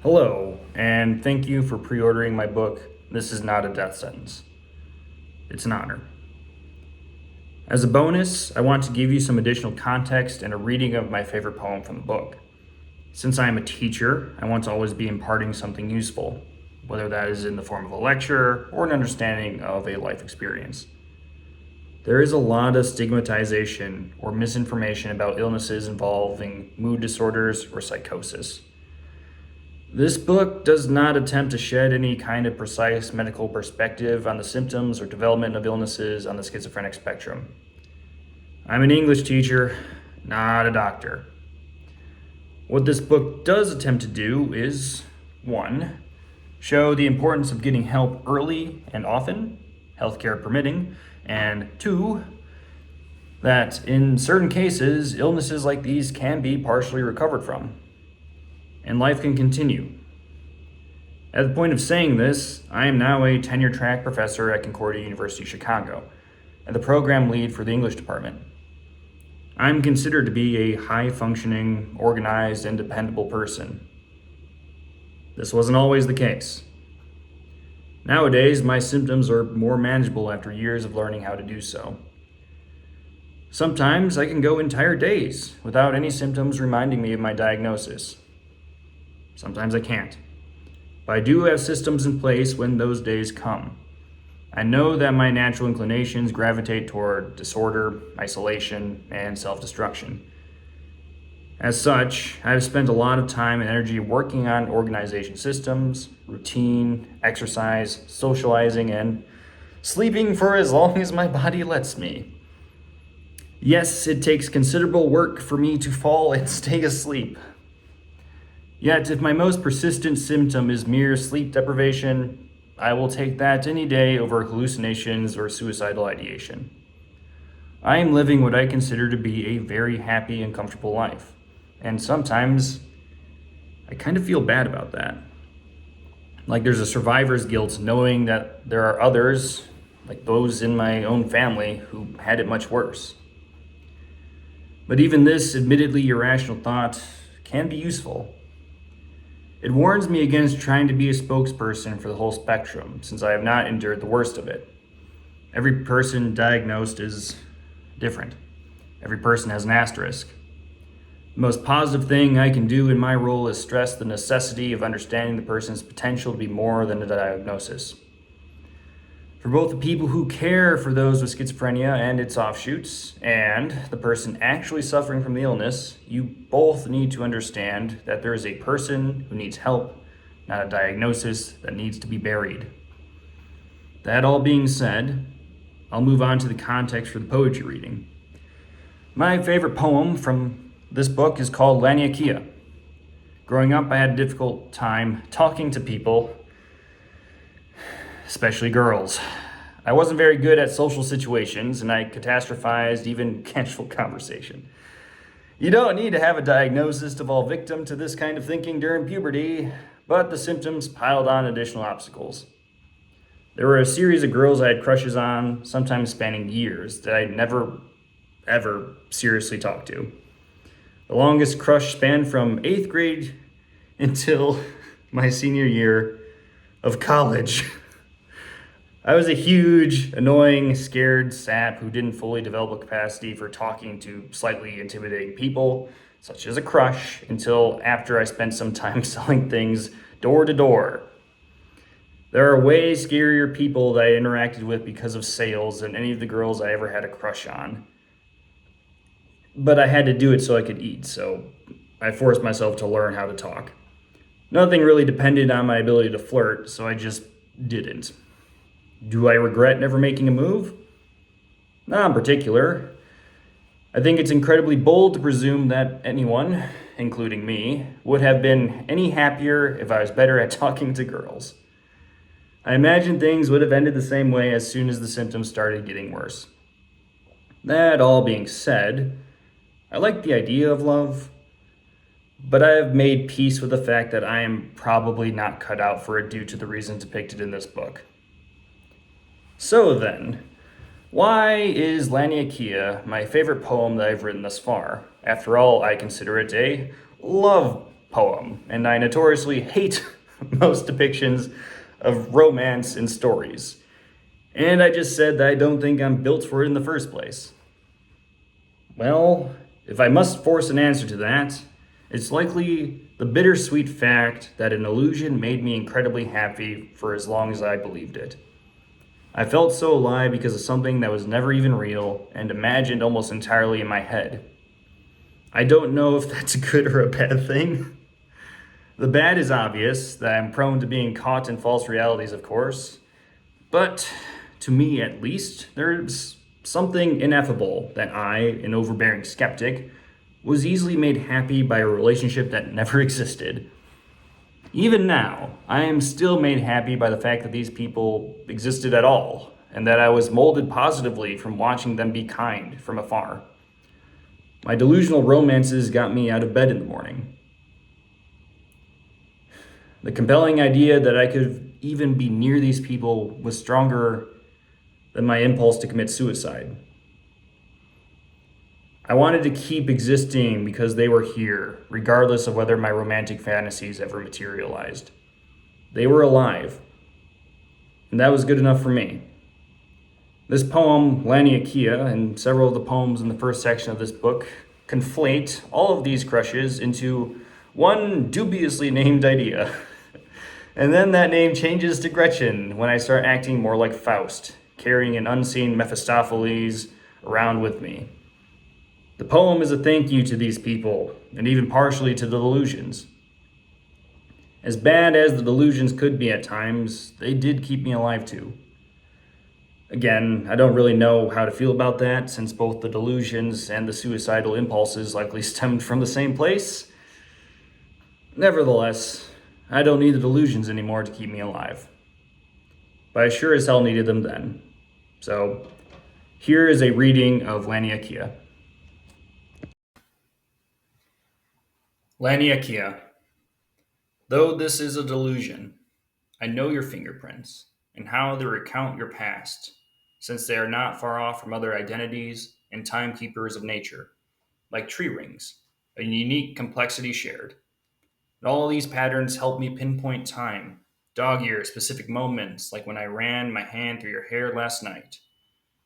Hello, and thank you for pre-ordering my book, This Is Not a Death Sentence. It's an honor. As a bonus, I want to give you some additional context and a reading of my favorite poem from the book. Since I am a teacher, I want to always be imparting something useful, whether that is in the form of a lecture or an understanding of a life experience. There is a lot of stigmatization or misinformation about illnesses involving mood disorders or psychosis. This book does not attempt to shed any kind of precise medical perspective on the symptoms or development of illnesses on the schizophrenic spectrum. I'm an English teacher, not a doctor. What this book does attempt to do is, 1, show the importance of getting help early and often, healthcare permitting, and 2, that in certain cases, illnesses like these can be partially recovered from, and life can continue. At the point of saying this, I am now a tenure-track professor at Concordia University, Chicago, and the program lead for the English department. I'm considered to be a high-functioning, organized, and dependable person. This wasn't always the case. Nowadays, my symptoms are more manageable after years of learning how to do so. Sometimes I can go entire days without any symptoms reminding me of my diagnosis. Sometimes I can't. But I do have systems in place when those days come. I know that my natural inclinations gravitate toward disorder, isolation, and self-destruction. As such, I've spent a lot of time and energy working on organization systems, routine, exercise, socializing, and sleeping for as long as my body lets me. Yes, it takes considerable work for me to fall and stay asleep. Yet, if my most persistent symptom is mere sleep deprivation, I will take that any day over hallucinations or suicidal ideation. I am living what I consider to be a very happy and comfortable life, and sometimes I kind of feel bad about that. Like there's a survivor's guilt knowing that there are others, like those in my own family, who had it much worse. But even this admittedly irrational thought can be useful. It warns me against trying to be a spokesperson for the whole spectrum, since I have not endured the worst of it. Every person diagnosed is different. Every person has an asterisk. The most positive thing I can do in my role is stress the necessity of understanding the person's potential to be more than a diagnosis. For both the people who care for those with schizophrenia and its offshoots, and the person actually suffering from the illness, you both need to understand that there is a person who needs help, not a diagnosis that needs to be buried. That all being said, I'll move on to the context for the poetry reading. My favorite poem from this book is called Laniakea. Growing up, I had a difficult time talking to people, especially girls. I wasn't very good at social situations, and I catastrophized even casual conversation. You don't need to have a diagnosis to fall victim to this kind of thinking during puberty, but the symptoms piled on additional obstacles. There were a series of girls I had crushes on, sometimes spanning years, that I never, ever seriously talked to. The longest crush spanned from 8th grade until my senior year of college. I was a huge, annoying, scared sap who didn't fully develop a capacity for talking to slightly intimidating people, such as a crush, until after I spent some time selling things door to door. There are way scarier people that I interacted with because of sales than any of the girls I ever had a crush on. But I had to do it so I could eat, so I forced myself to learn how to talk. Nothing really depended on my ability to flirt, so I just didn't. Do I regret never making a move? Not in particular. I think it's incredibly bold to presume that anyone, including me, would have been any happier if I was better at talking to girls. I imagine things would have ended the same way as soon as the symptoms started getting worse. That all being said, I like the idea of love, but I have made peace with the fact that I am probably not cut out for it due to the reasons depicted in this book. So then, why is Laniakea my favorite poem that I've written thus far? After all, I consider it a love poem, and I notoriously hate most depictions of romance in stories. And I just said that I don't think I'm built for it in the first place. Well, if I must force an answer to that, it's likely the bittersweet fact that an illusion made me incredibly happy for as long as I believed it. I felt so alive because of something that was never even real and imagined almost entirely in my head. I don't know if that's a good or a bad thing. The bad is obvious, that I'm prone to being caught in false realities, of course. But to me at least, there's something ineffable that I, an overbearing skeptic, was easily made happy by a relationship that never existed. Even now, I am still made happy by the fact that these people existed at all, and that I was molded positively from watching them be kind from afar. My delusional romances got me out of bed in the morning. The compelling idea that I could even be near these people was stronger than my impulse to commit suicide. I wanted to keep existing because they were here, regardless of whether my romantic fantasies ever materialized. They were alive, and that was good enough for me. This poem, Laniakea, and several of the poems in the first section of this book conflate all of these crushes into one dubiously named idea. And then that name changes to Gretchen when I start acting more like Faust, carrying an unseen Mephistopheles around with me. The poem is a thank you to these people, and even partially to the delusions. As bad as the delusions could be at times, they did keep me alive too. Again, I don't really know how to feel about that, since both the delusions and the suicidal impulses likely stemmed from the same place. Nevertheless, I don't need the delusions anymore to keep me alive. But I sure as hell needed them then. So, here is a reading of Laniakea. Laniakea. Though this is a delusion, I know your fingerprints, and how they recount your past, since they are not far off from other identities and timekeepers of nature, like tree rings, a unique complexity shared. And all these patterns help me pinpoint time, dog ear specific moments, like when I ran my hand through your hair last night.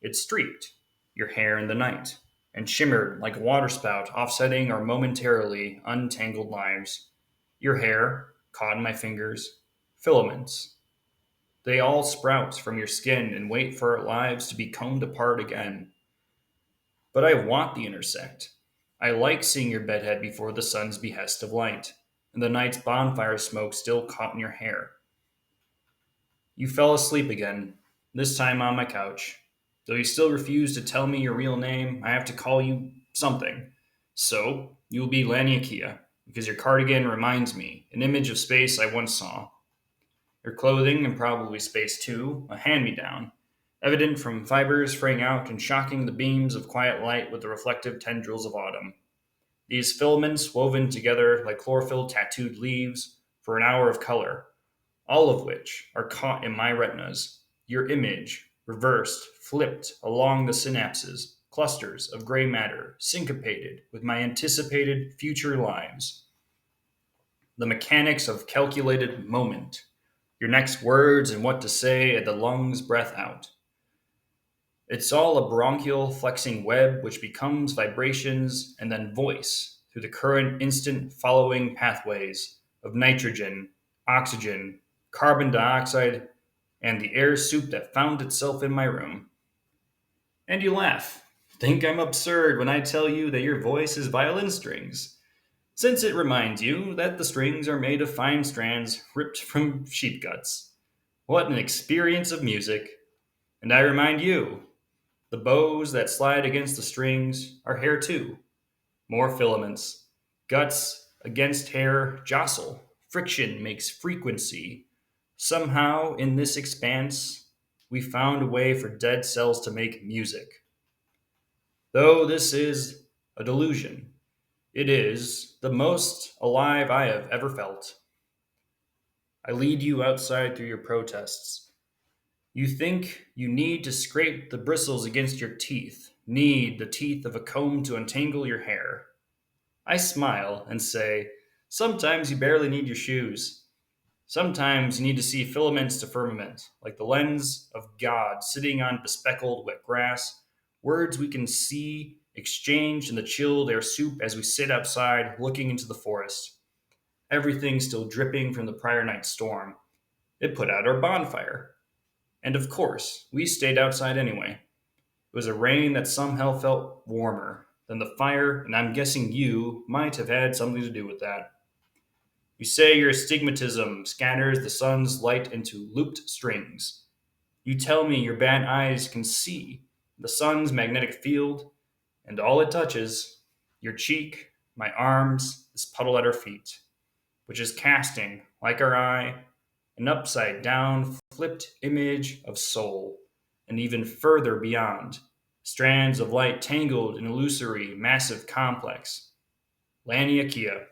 It streaked your hair in the night, and shimmered like a waterspout, offsetting our momentarily untangled lives. Your hair, caught in my fingers, filaments. They all sprout from your skin and wait for our lives to be combed apart again. But I want the intersect. I like seeing your bedhead before the sun's behest of light, and the night's bonfire smoke still caught in your hair. You fell asleep again, this time on my couch. Though you still refuse to tell me your real name, I have to call you something. So, you will be Laniakea, because your cardigan reminds me, an image of space I once saw. Your clothing, and probably space too, a hand me down, evident from fibers fraying out and shocking the beams of quiet light with the reflective tendrils of autumn. These filaments woven together like chlorophyll tattooed leaves for an hour of color, all of which are caught in my retinas, your image, reversed, flipped along the synapses, clusters of gray matter, syncopated with my anticipated future lives. The mechanics of calculated moment, your next words and what to say at the lungs' breath out. It's all a bronchial flexing web which becomes vibrations and then voice through the current instant following pathways of nitrogen, oxygen, carbon dioxide, and the air soup that found itself in my room. And you laugh. Think I'm absurd when I tell you that your voice is violin strings, since it reminds you that the strings are made of fine strands ripped from sheep guts. What an experience of music! And I remind you, the bows that slide against the strings are hair too. More filaments. Guts against hair jostle. Friction makes frequency. Somehow, in this expanse, we found a way for dead cells to make music. Though this is a delusion, it is the most alive I have ever felt. I lead you outside through your protests. You think you need to scrape the bristles against your teeth, need the teeth of a comb to untangle your hair. I smile and say, Sometimes you barely need your shoes. Sometimes you need to see filaments to firmament, like the lens of God sitting on bespeckled wet grass, words we can see exchanged in the chilled air soup as we sit outside looking into the forest. Everything still dripping from the prior night's storm. It put out our bonfire. And of course, we stayed outside anyway. It was a rain that somehow felt warmer than the fire, and I'm guessing you might have had something to do with that. You say your astigmatism scatters the sun's light into looped strings. You tell me your bad eyes can see the sun's magnetic field, and all it touches, your cheek, my arms, this puddle at our feet, which is casting, like our eye, an upside down, flipped image of soul, and even further beyond, strands of light tangled in illusory, massive complex. Laniakea,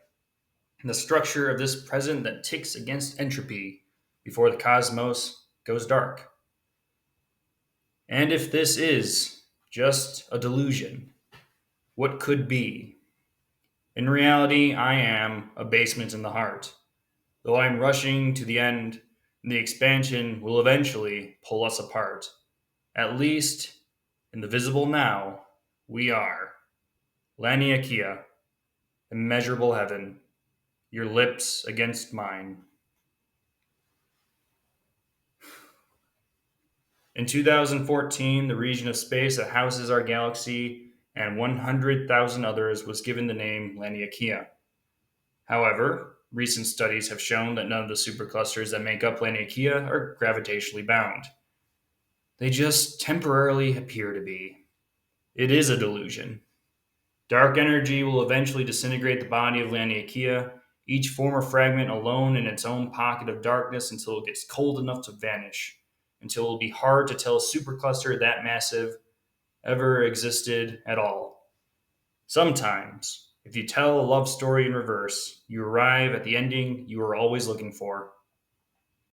the structure of this present that ticks against entropy before the cosmos goes dark. And if this is just a delusion, what could be? In reality, I am a basement in the heart. Though I'm rushing to the end, the expansion will eventually pull us apart. At least, in the visible now, we are. Laniakea, immeasurable heaven, your lips against mine. In 2014, the region of space that houses our galaxy and 100,000 others was given the name Laniakea. However, recent studies have shown that none of the superclusters that make up Laniakea are gravitationally bound. They just temporarily appear to be. It is a delusion. Dark energy will eventually disintegrate the body of Laniakea, each former fragment alone in its own pocket of darkness until it gets cold enough to vanish, until it will be hard to tell a supercluster that massive ever existed at all. Sometimes, if you tell a love story in reverse, you arrive at the ending you were always looking for.